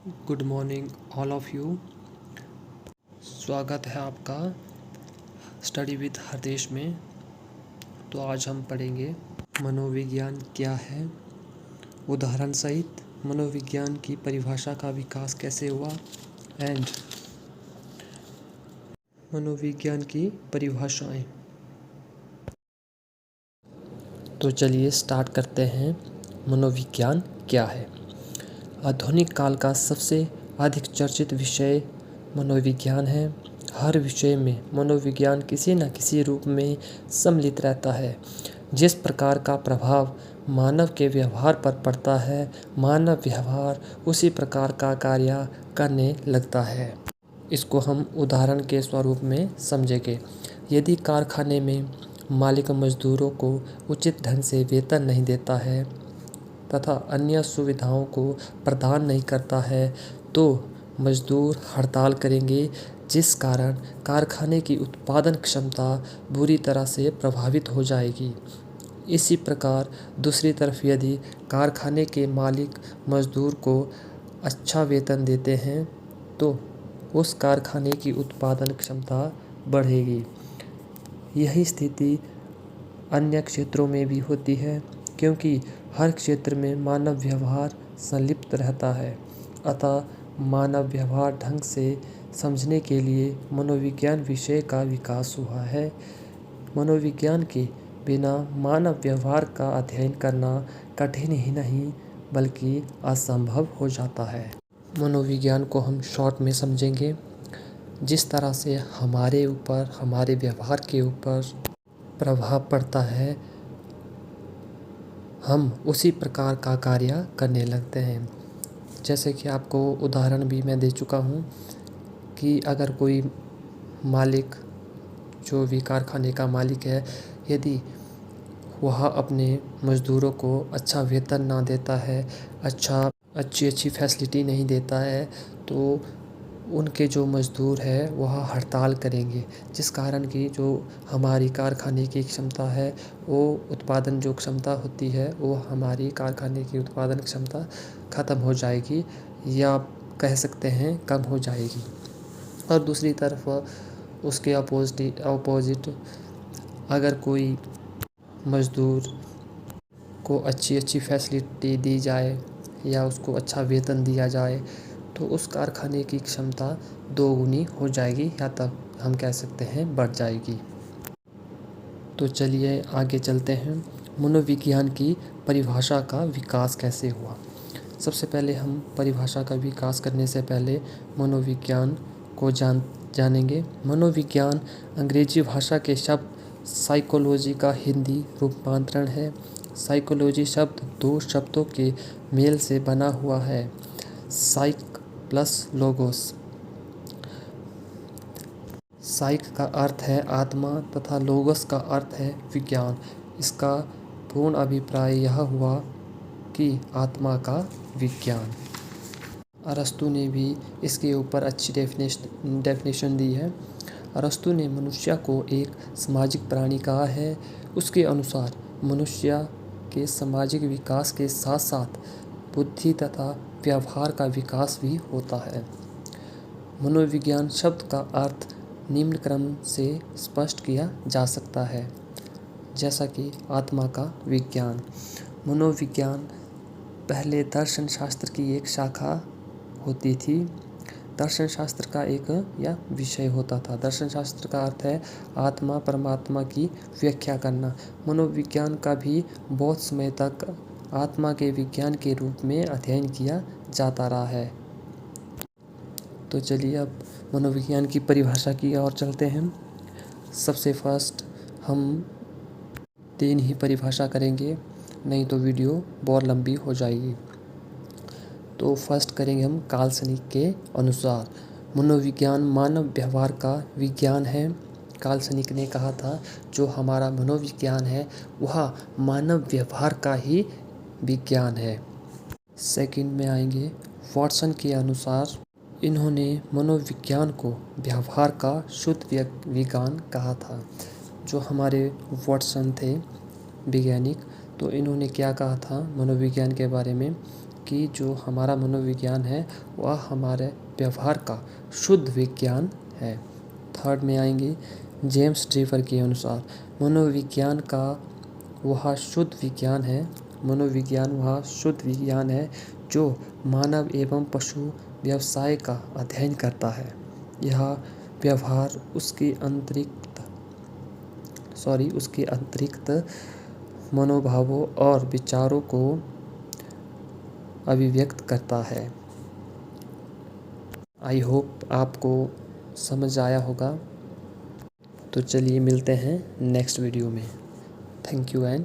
Good morning all of you. स्वागत है आपका स्टडी विद हरदेश में। तो आज हम पढ़ेंगे मनोविज्ञान क्या है, उदाहरण सहित मनोविज्ञान की परिभाषा का विकास कैसे हुआ एंड मनोविज्ञान की परिभाषाएं। तो चलिए स्टार्ट करते हैं। मनोविज्ञान क्या है? आधुनिक काल का सबसे अधिक चर्चित विषय मनोविज्ञान है। हर विषय में मनोविज्ञान किसी न किसी रूप में सम्मिलित रहता है। जिस प्रकार का प्रभाव मानव के व्यवहार पर पड़ता है, मानव व्यवहार उसी प्रकार का कार्य करने लगता है। इसको हम उदाहरण के स्वरूप में समझेंगे। यदि कारखाने में मालिक मजदूरों को उचित ढंग से वेतन नहीं देता है तथा अन्य सुविधाओं को प्रदान नहीं करता है तो मजदूर हड़ताल करेंगे, जिस कारण कारखाने की उत्पादन क्षमता बुरी तरह से प्रभावित हो जाएगी। इसी प्रकार दूसरी तरफ यदि कारखाने के मालिक मजदूर को अच्छा वेतन देते हैं तो उस कारखाने की उत्पादन क्षमता बढ़ेगी। यही स्थिति अन्य क्षेत्रों में भी होती है, क्योंकि हर क्षेत्र में मानव व्यवहार संलिप्त रहता है। अतः मानव व्यवहार ढंग से समझने के लिए मनोविज्ञान विषय का विकास हुआ है। मनोविज्ञान के बिना मानव व्यवहार का अध्ययन करना कठिन ही नहीं बल्कि असंभव हो जाता है। मनोविज्ञान को हम शॉर्ट में समझेंगे। जिस तरह से हमारे ऊपर, हमारे व्यवहार के ऊपर प्रभाव पड़ता है, हम उसी प्रकार का कार्य करने लगते हैं। जैसे कि आपको उदाहरण भी मैं दे चुका हूँ कि अगर कोई मालिक, जो भी कारखाने का मालिक है, यदि वह अपने मज़दूरों को अच्छा वेतन ना देता है, अच्छी फैसिलिटी नहीं देता है, तो उनके जो मज़दूर है वह हड़ताल करेंगे, जिस कारण की जो हमारी कारखाने की क्षमता है, वो उत्पादन जो क्षमता होती है वो हमारी कारखाने की उत्पादन क्षमता ख़त्म हो जाएगी या कह सकते हैं कम हो जाएगी। और दूसरी तरफ उसके अपोजिट अगर कोई मज़दूर को अच्छी फैसिलिटी दी जाए या उसको अच्छा वेतन दिया जाए तो उस कारखाने की क्षमता दोगुनी हो जाएगी या तब हम कह सकते हैं बढ़ जाएगी। तो चलिए आगे चलते हैं। मनोविज्ञान की परिभाषा का विकास कैसे हुआ? सबसे पहले हम परिभाषा का विकास करने से पहले मनोविज्ञान को जानेंगे। मनोविज्ञान अंग्रेजी भाषा के शब्द साइकोलॉजी का हिंदी रूपांतरण है। साइकोलॉजी शब्द दो शब्दों के मेल से बना हुआ है, साइक प्लस लोगोस। साइक का अर्थ है आत्मा तथा लोगोस का अर्थ है विज्ञान। इसका पूर्ण अभिप्राय यह हुआ कि आत्मा का विज्ञान। अरस्तु ने भी इसके ऊपर अच्छी डेफिनेशन दी है। अरस्तु ने मनुष्य को एक सामाजिक प्राणी कहा है। उसके अनुसार मनुष्य के सामाजिक विकास के साथ साथ बुद्धि तथा व्यवहार का विकास भी होता है। मनोविज्ञान शब्द का अर्थ निम्न क्रम से स्पष्ट किया जा सकता है, जैसा कि आत्मा का विज्ञान। मनोविज्ञान पहले दर्शन शास्त्र की एक शाखा होती थी। दर्शन शास्त्र का एक यह विषय होता था। दर्शन शास्त्र का अर्थ है आत्मा परमात्मा की व्याख्या करना। मनोविज्ञान का भी बहुत समय तक आत्मा के विज्ञान के रूप में अध्ययन किया जाता रहा है। तो चलिए अब मनोविज्ञान की परिभाषा की ओर चलते हैं। सबसे फर्स्ट हम 3 ही परिभाषा करेंगे, नहीं तो वीडियो बहुत लंबी हो जाएगी। तो फर्स्ट करेंगे हम काल्सनिक के अनुसार। मनोविज्ञान मानव व्यवहार का विज्ञान है। काल्सनिक ने कहा था जो हमारा मनोविज्ञान है वह मानव व्यवहार का ही विज्ञान है। सेकंड में आएंगे वाटसन के अनुसार। इन्होंने मनोविज्ञान को व्यवहार का शुद्ध विज्ञान कहा था। जो हमारे वाटसन थे वैज्ञानिक, तो इन्होंने क्या कहा था मनोविज्ञान के बारे में कि जो हमारा मनोविज्ञान है वह हमारे व्यवहार का शुद्ध विज्ञान है। थर्ड में आएंगे, जेम्स ड्रीवर के अनुसार मनोविज्ञान का वह शुद्ध विज्ञान है, मनोविज्ञान वह शुद्ध विज्ञान है जो मानव एवं पशु व्यवसाय का अध्ययन करता है। यह व्यवहार उसके अंतरिक्त मनोभावों और विचारों को अभिव्यक्त करता है। आई होप आपको समझ आया होगा। तो चलिए मिलते हैं नेक्स्ट वीडियो में। Thank you and